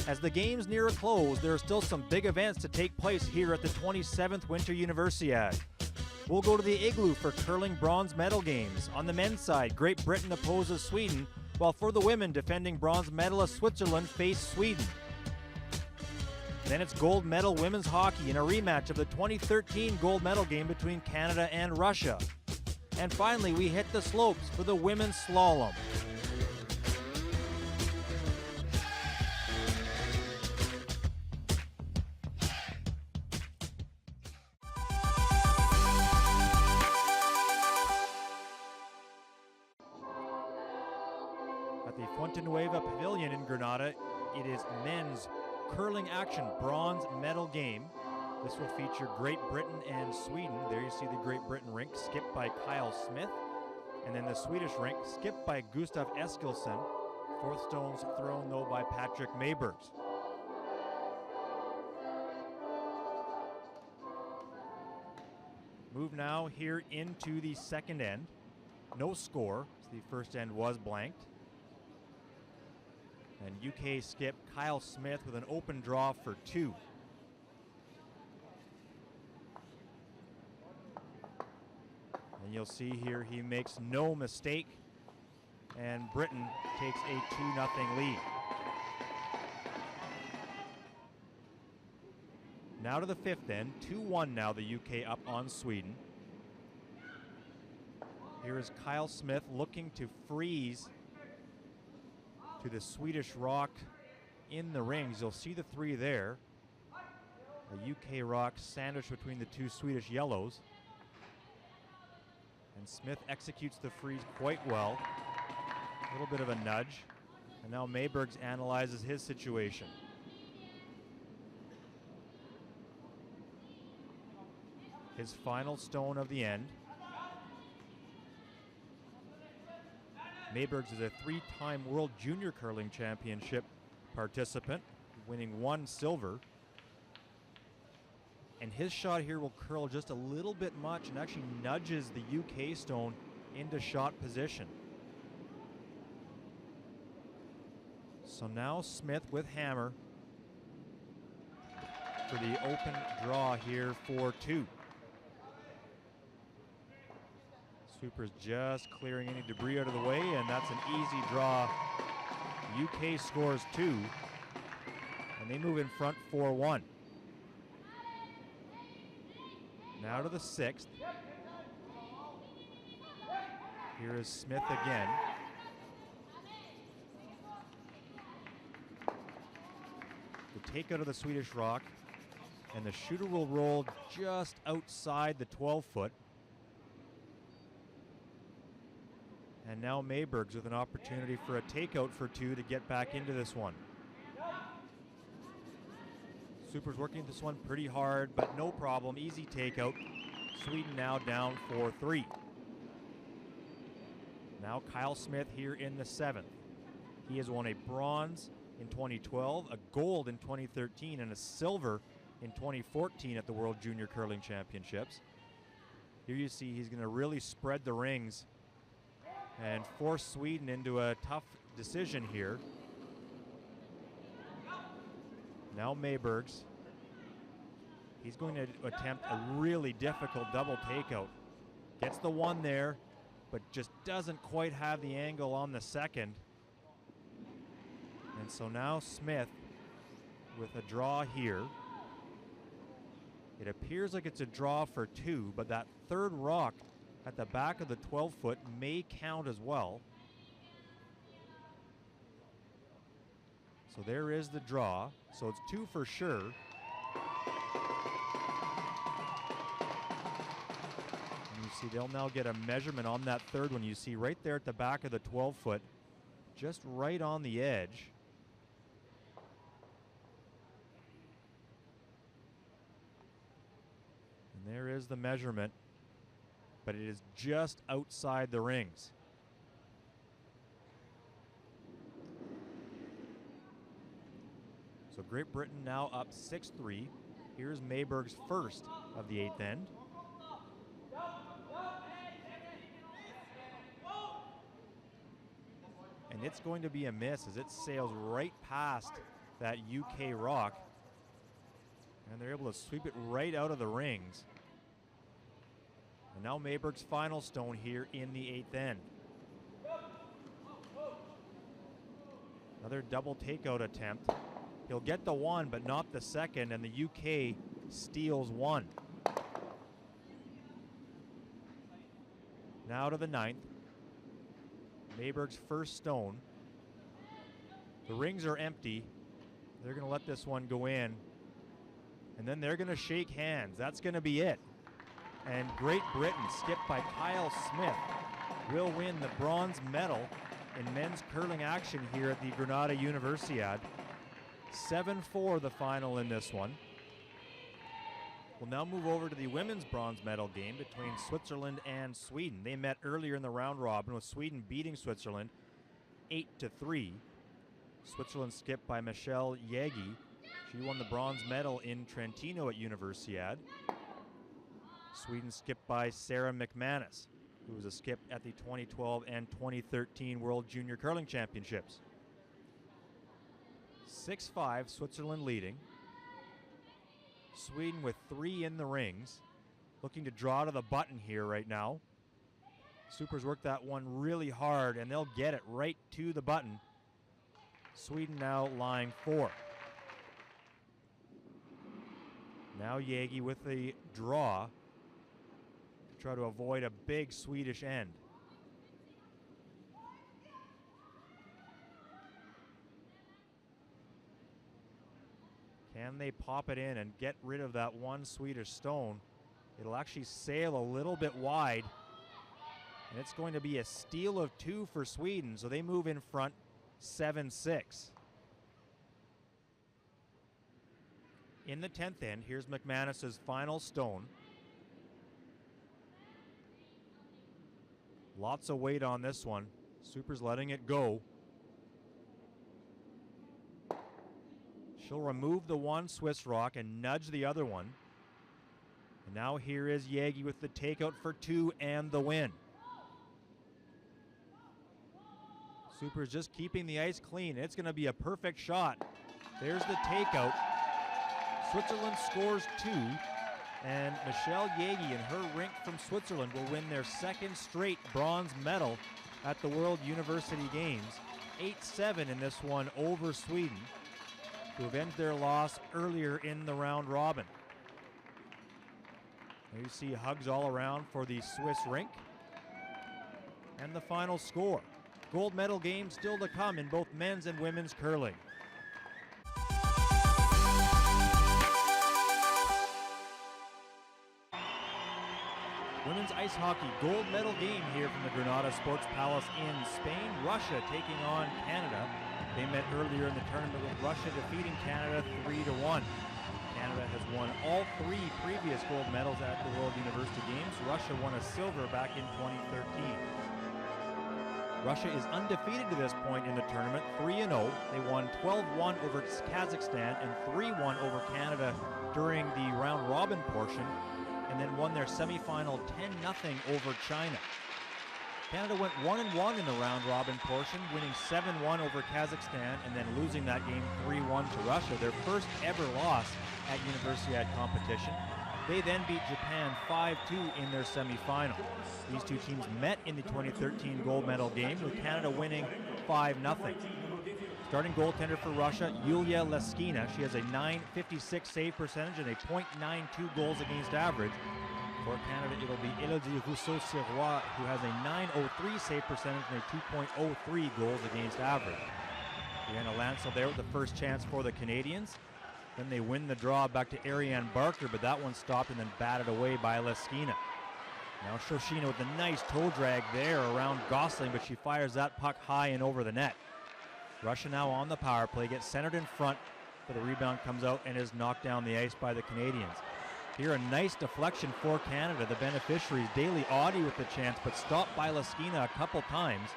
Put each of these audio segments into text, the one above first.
As the games near a close, there are still some big events to take place here at the 27th Winter Universiadi. We'll go to the Igloo for curling bronze medal games. On the men's side, Great Britain opposes Sweden, while for the women, defending bronze medalist Switzerland face Sweden. Then it's gold medal women's hockey in a rematch of the 2013 gold medal game between Canada and Russia. And finally, we hit the slopes for the women's slalom. At the Fuente Nueva Pavilion in Granada, it is men's curling action bronze medal game. This will feature Great Britain and Sweden. There you see the Great Britain rink skipped by Kyle Smith. And then the Swedish rink skipped by Gustav Eskilsson. Fourth stones thrown though by Patrick Maybergs. Move now here into the second end. No score, so the first end was blanked. And UK skip Kyle Smith with an open draw for 2. And you'll see here he makes no mistake, and Britain takes a 2-0 lead. Now to the fifth end, 2-1 now, the UK up on Sweden. Here is Kyle Smith looking to freeze to the Swedish rock in the rings. You'll see the 3 there. A UK rock sandwiched between the 2 Swedish yellows. And Smith executes the freeze quite well. A little bit of a nudge. And now Maybergs analyzes his situation. His final stone of the end. Maybergs is a 3-time World Junior Curling Championship participant, winning 1 silver. And his shot here will curl just a little bit much and actually nudges the UK stone into shot position. So now Smith with hammer for the open draw here for 2. Super's just clearing any debris out of the way, and that's an easy draw. UK scores 2, and they move in front 4-1. Now to the 6th. Here is Smith again. The takeout of the Swedish rock, and the shooter will roll just outside the 12-foot. And now Maybergs with an opportunity for a takeout for 2 to get back into this one. Super's working this one pretty hard, but no problem. Easy takeout. Sweden now down 4-3. Now Kyle Smith here in the 7th. He has won a bronze in 2012, a gold in 2013, and a silver in 2014 at the World Junior Curling Championships. Here you see he's going to really spread the rings and force Sweden into a tough decision here. Now Maybergs. He's going to attempt a really difficult double takeout. Gets the 1 there, but just doesn't quite have the angle on the 2nd. And so now Smith with a draw here. It appears like it's a draw for 2, but that 3rd rock at the back of the 12-foot may count as well. So there is the draw. So it's 2 for sure. And you see they'll now get a measurement on that 3rd one. You see right there at the back of the 12-foot, just right on the edge. And there is the measurement, but it is just outside the rings. So Great Britain now up 6-3. Here's Maybergs' first of the 8th end. And it's going to be a miss as it sails right past that UK rock. And they're able to sweep it right out of the rings. And now Mayberg's final stone here in the 8th end. Another double takeout attempt. He'll get the one, but not the second, and the UK steals one. Now to the 9th. Mayberg's first stone. The rings are empty. They're going to let this one go in. And then they're going to shake hands. That's going to be it. And Great Britain, skipped by Kyle Smith, will win the bronze medal in men's curling action here at the Granada Universiadi. 7-4 the final in this one. We'll now move over to the women's bronze medal game between Switzerland and Sweden. They met earlier in the round robin with Sweden beating Switzerland 8-3. Switzerland skipped by Michelle Yegi. She won the bronze medal in Trentino at Universiadi. Sweden skipped by Sarah McManus, who was a skip at the 2012 and 2013 World Junior Curling Championships. 6-5, Switzerland leading. Sweden with 3 in the rings, looking to draw to the button here right now. Supers work that one really hard, and they'll get it right to the button. Sweden now lying 4. Now Yegi with the draw to try to avoid a big Swedish end. Can they pop it in and get rid of that one Swedish stone? It'll actually sail a little bit wide, and it's going to be a steal of 2 for Sweden, so they move in front 7-6. In the 10th end, here's McManus's final stone. Lots of weight on this one. Super's letting it go. She'll remove the one Swiss rock and nudge the other one. And now here is Yegi with the takeout for 2 and the win. Super's just keeping the ice clean. It's going to be a perfect shot. There's the takeout. Switzerland scores 2, and Michelle Yegi and her rink from Switzerland will win their 2nd straight bronze medal at the World Universiadi Games. 8-7 in this one over Sweden to avenge their loss earlier in the round robin. There you see hugs all around for the Swiss rink. And the final score. Gold medal game still to come in both men's and women's curling. Women's ice hockey gold medal game here from the Granada Sports Palace in Spain. Russia taking on Canada. They met earlier in the tournament with Russia defeating Canada 3-1. Canada has won all 3 previous gold medals at the World University Games. Russia won a silver back in 2013. Russia is undefeated to this point in the tournament, 3-0. They won 12-1 over Kazakhstan and 3-1 over Canada during the round robin portion, and then won their semifinal 10-0 over China. Canada went 1-1 in the round robin portion, winning 7-1 over Kazakhstan and then losing that game 3-1 to Russia, their first ever loss at Universiadi competition. They then beat Japan 5-2 in their semifinal. These two teams met in the 2013 gold medal game, with Canada winning 5-0. Starting goaltender for Russia, Yulia Leskina. She has a .956 save percentage and a .92 goals against average. For Canada, it'll be Elodie Rousseau-Sirois, who has a .903 save percentage and a .203 goals against average. Brianna Lancel there with the first chance for the Canadians. Then they win the draw back to Ariane Barker, but that one stopped and then batted away by Leskina. Now Shoshina with a nice toe drag there around Gosling, but she fires that puck high and over the net. Russia now on the power play, gets centered in front, but the rebound comes out and is knocked down the ice by the Canadians. Here a nice deflection for Canada. The beneficiaries, Daly Audie with the chance, but stopped by Leskina a couple times.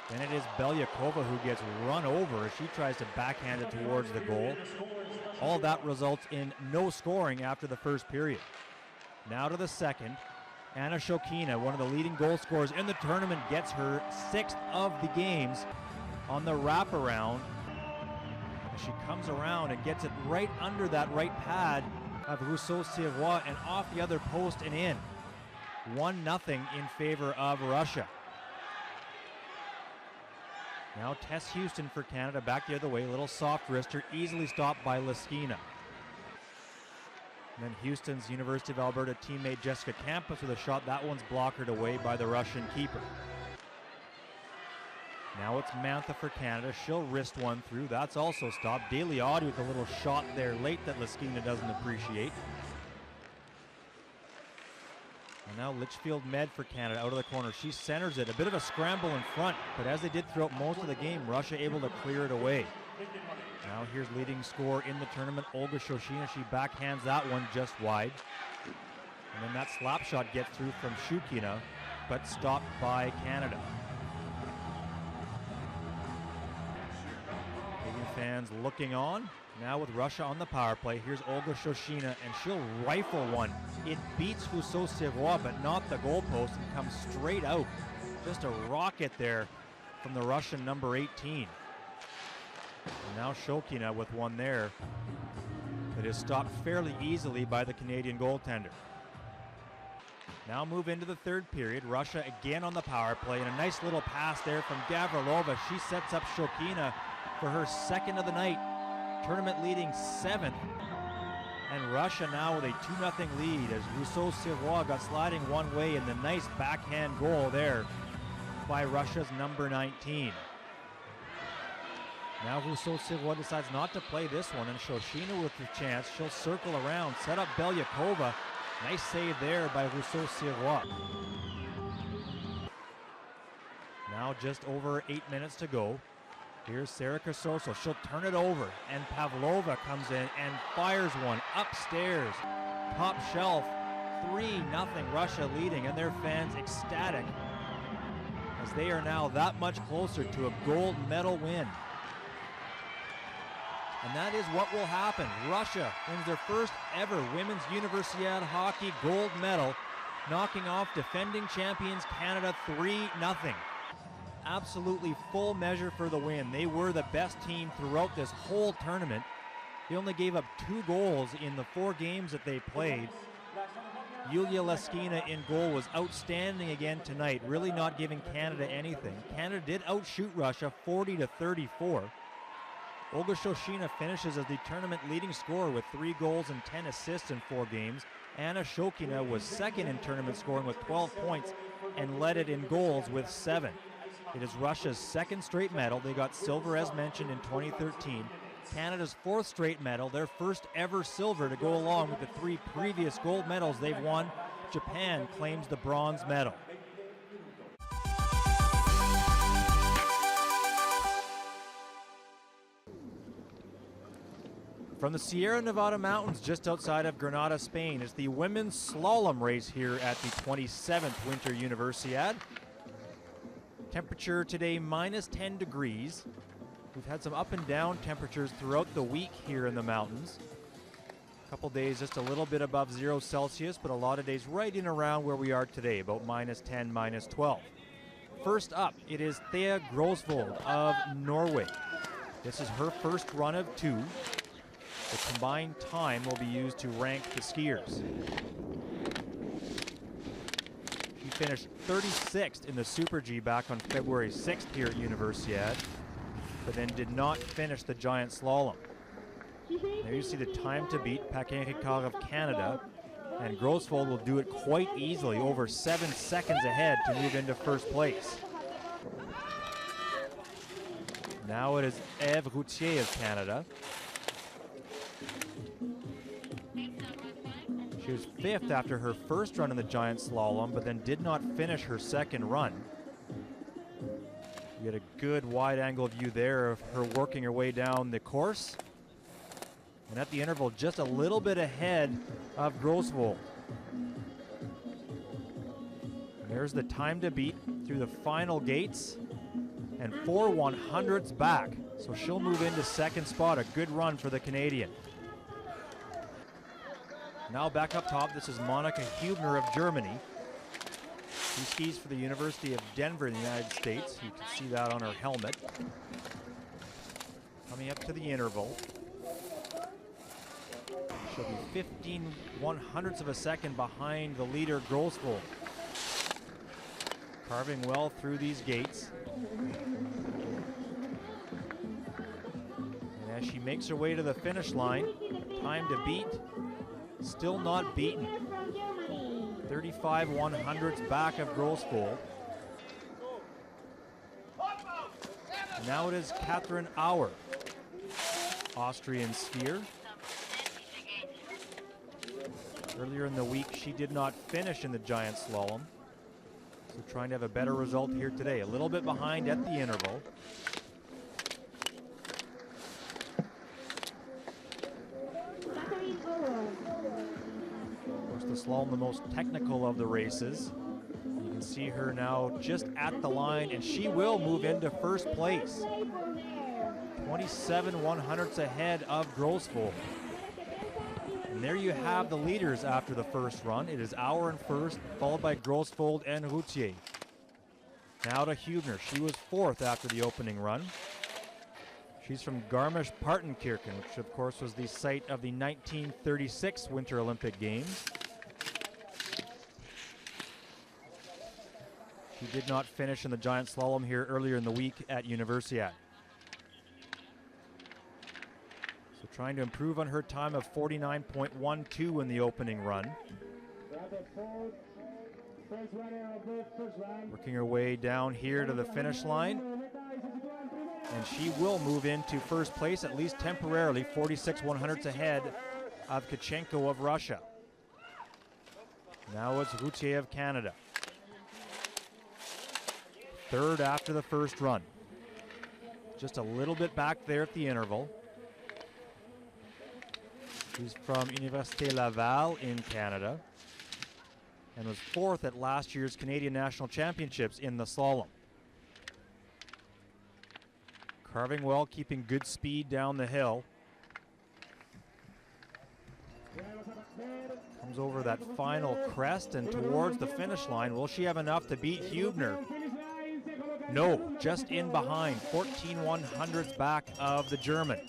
Then it is Belyakova who gets run over as she tries to backhand it towards the goal. All that results in no scoring after the first period. Now to the second. Anna Shokina, one of the leading goal scorers in the tournament, gets her 6th of the games on the wraparound. She comes around and gets it right under that right pad of Rousseau-Sirois and off the other post and in. 1-0 in favor of Russia. Now Tess Houston for Canada, back the other way, little soft wrister, easily stopped by Leskina. And then Houston's University of Alberta teammate Jessica Campos with a shot. That one's blockered away by the Russian keeper. Now it's Mantha for Canada. She'll wrist one through. That's also stopped. Deliadi with a little shot there late that Leskina doesn't appreciate. And now Litchfield Med for Canada out of the corner. She centers it. A bit of a scramble in front, but as they did throughout most of the game, Russia able to clear it away. Now here's leading scorer in the tournament, Olga Shoshina. She backhands that one just wide. And then that slap shot gets through from Shukina, but stopped by Canada. Canadian fans looking on. Now with Russia on the power play, here's Olga Shoshina, and she'll rifle one. It beats Rousseau-Sirois, but not the goalpost, and comes straight out. Just a rocket there from the Russian number 18. And now Shokina with one there. It is stopped fairly easily by the Canadian goaltender. Now move into the third period. Russia again on the power play, and a nice little pass there from Gavrilova. She sets up Shokina for her second of the night. Tournament leading 7th. And Russia now with a 2-0 lead as Rousseau-Sirois got sliding one way, and the nice backhand goal there by Russia's number 19. Now Rousseau-Sirois decides not to play this one, and Shoshina with the chance. She'll circle around, set up Belyakova. Nice save there by Rousseau-Sirois. Now just over 8 minutes to go. Here's Sarah Casorso. She'll turn it over, and Pavlova comes in and fires one upstairs. Top shelf, 3-0 Russia leading, and their fans ecstatic as they are now that much closer to a gold medal win. And that is what will happen. Russia wins their first ever Women's Universiadi hockey gold medal, knocking off defending champions Canada 3-0. Absolutely full measure for the win. They were the best team throughout this whole tournament. They only gave up 2 goals in the 4 games that they played. Yulia Leskina in goal was outstanding again tonight, really not giving Canada anything. Canada did outshoot Russia 40-34. Olga Shoshina finishes as the tournament leading scorer with 3 goals and 10 assists in 4 games. Anna Shokina was second in tournament scoring with 12 points and led it in goals with 7. It is Russia's second straight medal. They got silver as mentioned in 2013. Canada's 4th straight medal, their first ever silver to go along with the 3 previous gold medals they've won. Japan claims the bronze medal. From the Sierra Nevada mountains just outside of Granada, Spain, is the women's slalom race here at the 27th Winter Universiadi. Temperature today -10 degrees. We've had some up and down temperatures throughout the week here in the mountains. A couple days just a little bit above 0 Celsius, but a lot of days right in around where we are today, about -10, -12. First up, it is Thea Grosvold of Norway. This is her first run of 2. The combined time will be used to rank the skiers. She finished 36th in the Super G back on February 6th here at Universiadi, but then did not finish the giant slalom. There you see the time to beat, Paquin Ricard of Canada, and Grosvold will do it quite easily, over 7 seconds ahead to move into first place. Now it is Eve Routier of Canada. She was 5th after her first run in the giant slalom, but then did not finish her second run. You get a good wide-angle view there of her working her way down the course. And at the interval, just a little bit ahead of Grosvold. There's the time to beat through the final gates, and 4 100ths back. So she'll move into second spot, a good run for the Canadian. Now back up top, this is Monika Hubner of Germany. She skis for the University of Denver in the United States. You can see that on her helmet. Coming up to the interval. She'll be 15/100ths of a second behind the leader, Grossvold. Carving well through these gates. And as she makes her way to the finish line, time to beat, still not beaten. 35/100ths back of Grossvold. Now it is Catherine Auer, Austrian skier. Earlier in the week, she did not finish in the giant slalom. So trying to have a better result here today. A little bit behind at the interval. Of course, the slalom, the most technical of the races. You can see her now just at the line, and she will move into first place. 27/100ths ahead of Grossvold. And there you have the leaders after the first run. It is Auer in first, followed by Grossvold and Routier. Now to Hubner. She was fourth after the opening run. She's from Garmisch-Partenkirchen, which of course was the site of the 1936 Winter Olympic Games. She did not finish in the giant slalom here earlier in the week at Universiadi. So trying to improve on her time of 49.12 in the opening run. Working her way down here to the finish line. And she will move into first place, at least temporarily, 46/100ths ahead of Tkachenko of Russia. Now it's Routier of Canada. Third after the first run. Just a little bit back there at the interval. She's from Université Laval in Canada and was fourth at last year's Canadian National Championships in the slalom. Carving well, keeping good speed down the hill. Comes over that final crest and towards the finish line. Will she have enough to beat Hubner? No, just in behind, 14/100ths back of the German.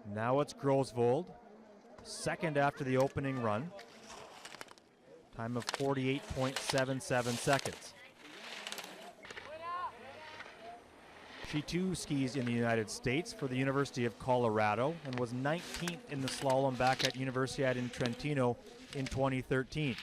Now it's Grossvold, second after the opening run. Time of 48.77 seconds. She too skis in the United States for the University of Colorado and was 19th in the slalom back at Universiadi in Trentino in 2013.